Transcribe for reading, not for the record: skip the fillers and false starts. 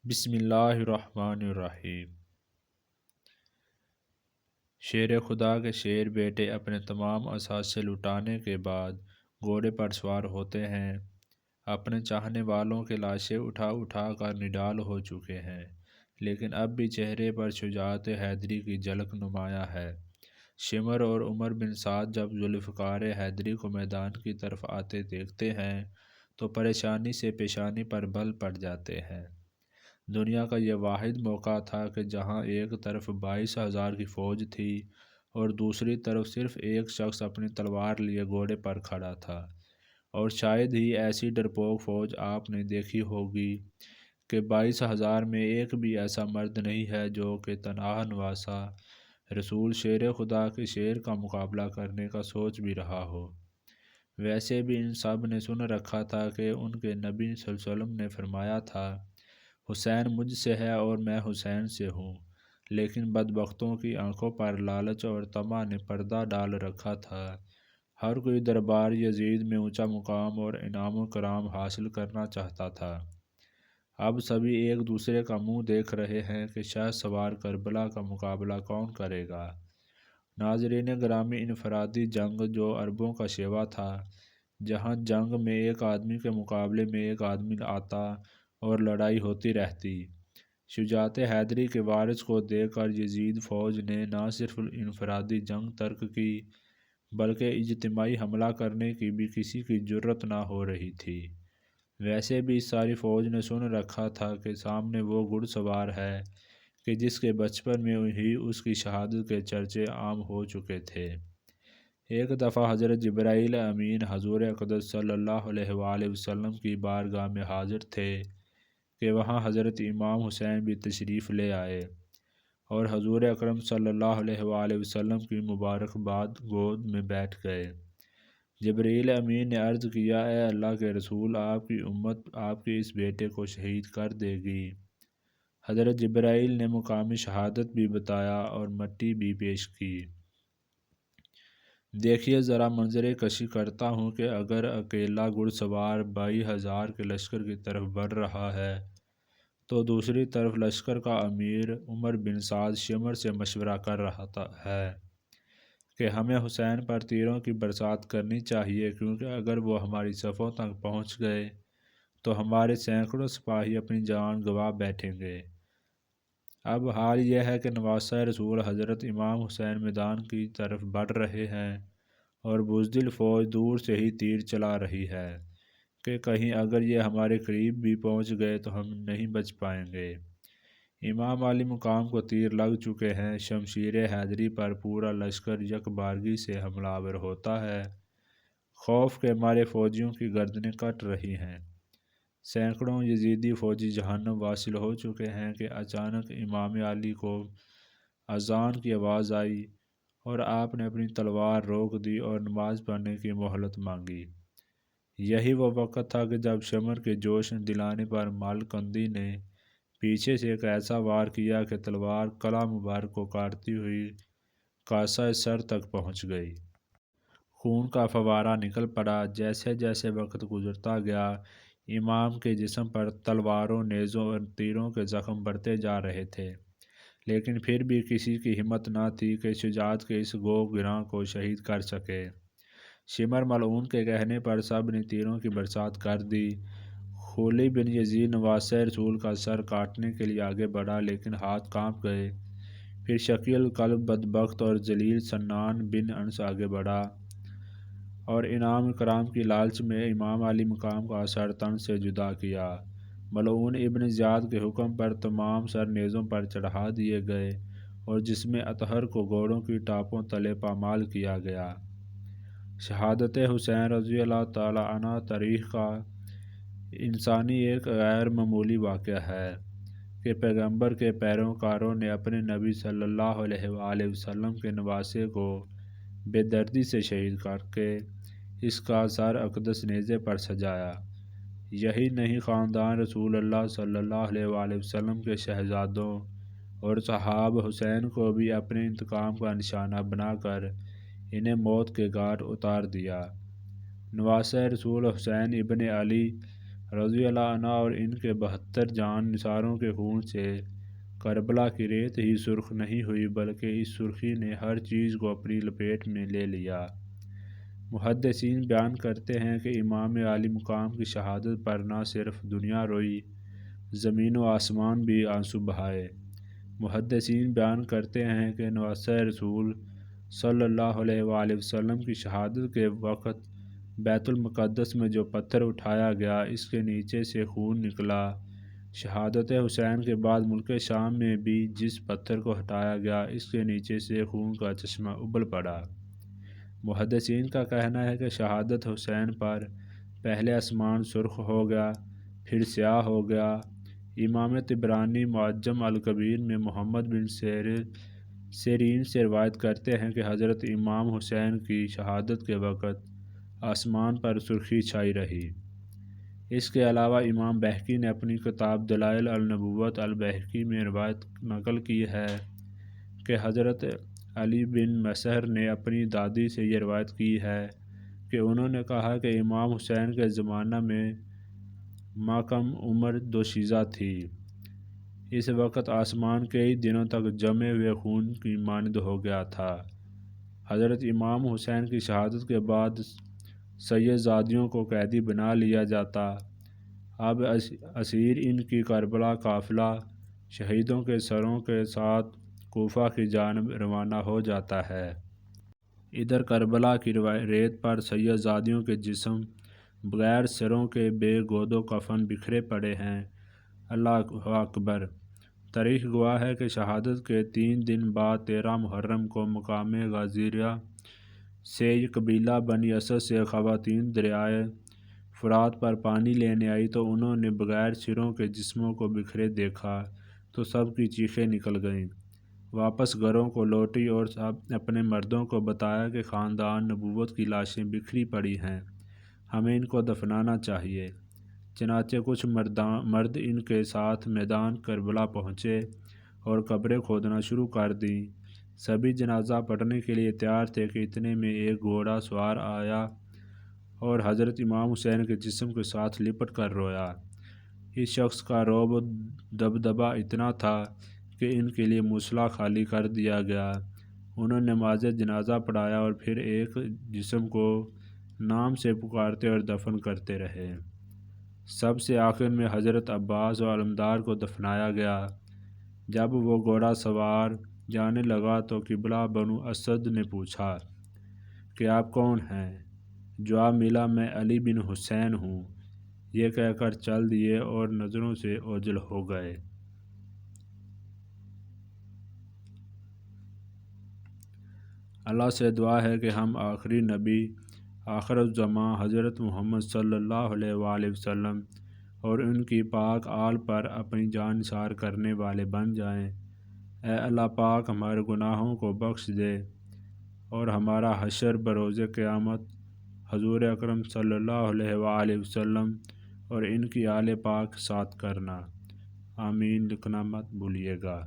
بسم اللہ الرحمن الرحیم۔ شیر خدا کے شیر بیٹے اپنے تمام اثاثے لٹانے کے بعد گھوڑے پر سوار ہوتے ہیں۔ اپنے چاہنے والوں کے لاشیں اٹھا اٹھا کر نڈال ہو چکے ہیں، لیکن اب بھی چہرے پر شجاعت حیدری کی جھلک نمایاں ہے۔ شمر اور عمر بن سعد جب ذوالفقار حیدری کو میدان کی طرف آتے دیکھتے ہیں تو پریشانی سے پیشانی پر بل پڑ جاتے ہیں۔ دنیا کا یہ واحد موقع تھا کہ جہاں ایک طرف 22,000 کی فوج تھی اور دوسری طرف صرف ایک شخص اپنی تلوار لیے گھوڑے پر کھڑا تھا، اور شاید ہی ایسی ڈرپوک فوج آپ نے دیکھی ہوگی کہ 22,000 میں ایک بھی ایسا مرد نہیں ہے جو کہ تنہا نواسہ رسول شیر خدا کے شیر کا مقابلہ کرنے کا سوچ بھی رہا ہو۔ ویسے بھی ان سب نے سن رکھا تھا کہ ان کے نبی صلی اللہ علیہ وسلم نے فرمایا تھا، حسین مجھ سے ہے اور میں حسین سے ہوں، لیکن بدبختوں کی آنکھوں پر لالچ اور طمع نے پردہ ڈال رکھا تھا۔ ہر کوئی دربار یزید میں اونچا مقام اور انعام و کرام حاصل کرنا چاہتا تھا۔ اب سبھی ایک دوسرے کا منہ دیکھ رہے ہیں کہ شہ سوار کربلا کا مقابلہ کون کرے گا۔ ناظرین گرامی، انفرادی جنگ جو عربوں کا شیوا تھا، جہاں جنگ میں ایک آدمی کے مقابلے میں ایک آدمی آتا اور لڑائی ہوتی رہتی، شجاعت حیدری کے وارث کو دیکھ کر یزید فوج نے نہ صرف انفرادی جنگ ترک کی بلکہ اجتماعی حملہ کرنے کی بھی کسی کی جرت نہ ہو رہی تھی۔ ویسے بھی اس ساری فوج نے سن رکھا تھا کہ سامنے وہ گھڑ سوار ہے کہ جس کے بچپن میں ہی اس کی شہادت کے چرچے عام ہو چکے تھے۔ ایک دفعہ حضرت جبرائیل امین حضور اقدس صلی اللہ علیہ وآلہ وسلم کی بارگاہ میں حاضر تھے کہ وہاں حضرت امام حسین بھی تشریف لے آئے اور حضور اکرم صلی اللہ علیہ وآلہ وسلم کی مبارکباد گود میں بیٹھ گئے۔ جبرائیل امین نے عرض کیا، اے اللہ کے رسول، آپ کی امت آپ کے اس بیٹے کو شہید کر دے گی۔ حضرت جبرائیل نے مقام شہادت بھی بتایا اور مٹی بھی پیش کی۔ دیکھیے ذرا منظر کشی کرتا ہوں کہ اگر اکیلا گھڑ سوار 22,000 کے لشکر کی طرف بڑھ رہا ہے تو دوسری طرف لشکر کا امیر عمر بن سعد شمر سے مشورہ کر رہا ہے کہ ہمیں حسین پر تیروں کی برسات کرنی چاہیے، کیونکہ اگر وہ ہماری صفوں تک پہنچ گئے تو ہمارے سینکڑوں سپاہی اپنی جان گنوا بیٹھیں گے۔ اب حال یہ ہے کہ نواسہ رسول حضرت امام حسین میدان کی طرف بڑھ رہے ہیں اور بزدل فوج دور سے ہی تیر چلا رہی ہے کہ کہیں اگر یہ ہمارے قریب بھی پہنچ گئے تو ہم نہیں بچ پائیں گے۔ امام علی مقام کو تیر لگ چکے ہیں، شمشیر حیدری پر پورا لشکر یک بارگی سے حملہ آور ہوتا ہے۔ خوف کے مارے فوجیوں کی گردنیں کٹ رہی ہیں۔ سینکڑوں یزیدی فوجی جہنم واصل ہو چکے ہیں کہ اچانک امام علی کو اذان کی آواز آئی اور آپ نے اپنی تلوار روک دی اور نماز پڑھنے کی مہلت مانگی۔ یہی وہ وقت تھا کہ جب شمر کے جوش دلانے پر مال کندی نے پیچھے سے ایک ایسا وار کیا کہ تلوار کلہ مبارک کو کاٹتی ہوئی کاسہ سر تک پہنچ گئی۔ خون کا فوارہ نکل پڑا۔ جیسے جیسے وقت گزرتا گیا، امام کے جسم پر تلواروں، نیزوں اور تیروں کے زخم بڑھتے جا رہے تھے، لیکن پھر بھی کسی کی ہمت نہ تھی کہ شجاعت کے اس گو گراں کو شہید کر سکے۔ شمر ملعون کے کہنے پر سب نے تیروں کی برسات کر دی۔ خولئی بن یزید نواسہ رسول کا سر کاٹنے کے لیے آگے بڑھا، لیکن ہاتھ کانپ گئے۔ پھر شقی القلب بدبخت اور ذلیل سنان بن انس آگے بڑھا اور انعام کرام کی لالچ میں امام علی مقام کا سر تن سے جدا کیا۔ ملعون ابن زیاد کے حکم پر تمام سر نیزوں پر چڑھا دیے گئے اور جسم اطہر کو گھوڑوں کی ٹاپوں تلے پامال کیا گیا۔ شہادت حسین رضی اللہ تعالی عنہ تاریخ کا انسانی ایک غیر معمولی واقعہ ہے کہ پیغمبر کے پیروکاروں نے اپنے نبی صلی اللہ علیہ وآلہ وسلم کے نواسے کو بے دردی سے شہید کر کے اس کا سر اقدس نیزے پر سجایا۔ یہی نہیں، خاندان رسول اللہ صلی اللہ علیہ وآلہ وسلم کے شہزادوں اور صحاب حسین کو بھی اپنے انتقام کا نشانہ بنا کر انہیں موت کے گھاٹ اتار دیا۔ نواسہ رسول حسین ابن علی رضی اللہ عنہ اور ان کے 72 جان نثاروں کے خون سے کربلا کی ریت ہی سرخ نہیں ہوئی بلکہ اس سرخی نے ہر چیز کو اپنی لپیٹ میں لے لیا۔ محدثین بیان کرتے ہیں کہ امام عالی مقام کی شہادت پر نہ صرف دنیا روئی، زمین و آسمان بھی آنسو بہائے۔ محدثین بیان کرتے ہیں کہ نواسہ رسول صلی اللہ علیہ وآلہ وسلم کی شہادت کے وقت بیت المقدس میں جو پتھر اٹھایا گیا اس کے نیچے سے خون نکلا۔ شہادت حسین کے بعد ملک شام میں بھی جس پتھر کو ہٹایا گیا اس کے نیچے سے خون کا چشمہ ابل پڑا۔ محدثین کا کہنا ہے کہ شہادت حسین پر پہلے آسمان سرخ ہو گیا، پھر سیاہ ہو گیا۔ امام طبرانی معجم الکبیر میں محمد بن سیرین سے روایت کرتے ہیں کہ حضرت امام حسین کی شہادت کے وقت آسمان پر سرخی چھائی رہی۔ اس کے علاوہ امام بہقی نے اپنی کتاب دلائل النبوت البہقی میں روایت نقل کی ہے کہ حضرت علی بن مسہر نے اپنی دادی سے یہ روایت کی ہے کہ انہوں نے کہا کہ امام حسین کے زمانہ میں ماکم عمر دوشیزہ تھی۔ اس وقت آسمان کئی دنوں تک جمے ہوئے خون کی مانند ہو گیا تھا۔ حضرت امام حسین کی شہادت کے بعد سید زادیوں کو قیدی بنا لیا جاتا۔ اب اسیر ان کی کربلا قافلہ شہیدوں کے سروں کے ساتھ کوفہ کی جانب روانہ ہو جاتا ہے۔ ادھر کربلا کی ریت پر سید زادیوں کے جسم بغیر سروں کے بے گود و کفن بکھرے پڑے ہیں۔ اللہ اکبر! تاریخ گواہ ہے کہ شہادت کے 3 دن بعد 13 محرم کو مقام غازیریہ سے قبیلہ بنی اسد سے خواتین دریائے فرات پر پانی لینے آئی تو انہوں نے بغیر سروں کے جسموں کو بکھرے دیکھا تو سب کی چیخیں نکل گئیں۔ واپس گھروں کو لوٹی اور اپنے مردوں کو بتایا کہ خاندان نبوت کی لاشیں بکھری پڑی ہیں، ہمیں ان کو دفنانا چاہیے۔ چنانچہ کچھ مرد ان کے ساتھ میدان کربلا پہنچے اور قبریں کھودنا شروع کر دیں۔ سبھی جنازہ پڑھنے کے لیے تیار تھے کہ اتنے میں ایک گھوڑا سوار آیا اور حضرت امام حسین کے جسم کے ساتھ لپٹ کر رویا۔ اس شخص کا رعب و دبدبہ اتنا تھا کہ ان کے لیے مصلی خالی کر دیا گیا۔ انہوں نے نماز جنازہ پڑھایا اور پھر ایک جسم کو نام سے پکارتے اور دفن کرتے رہے۔ سب سے آخر میں حضرت عباس و علمدار کو دفنایا گیا۔ جب وہ گھوڑا سوار جانے لگا تو قبلہ بنو اسد نے پوچھا کہ آپ کون ہیں؟ جواب ملا، میں علی بن حسین ہوں۔ یہ کہہ کر چل دیے اور نظروں سے اوجھل ہو گئے۔ اللہ سے دعا ہے کہ ہم آخری نبی آخر الزماں حضرت محمد صلی اللہ علیہ وآلہ وسلم اور ان کی پاک آل پر اپنی جان نثار کرنے والے بن جائیں۔ اے اللہ پاک ہمارے گناہوں کو بخش دے اور ہمارا حشر بروز قیامت حضور اکرم صلی اللہ علیہ وآلہ وسلم اور ان کی آل پاک ساتھ کرنا۔ آمین۔ لکھنا مت بھولیے گا۔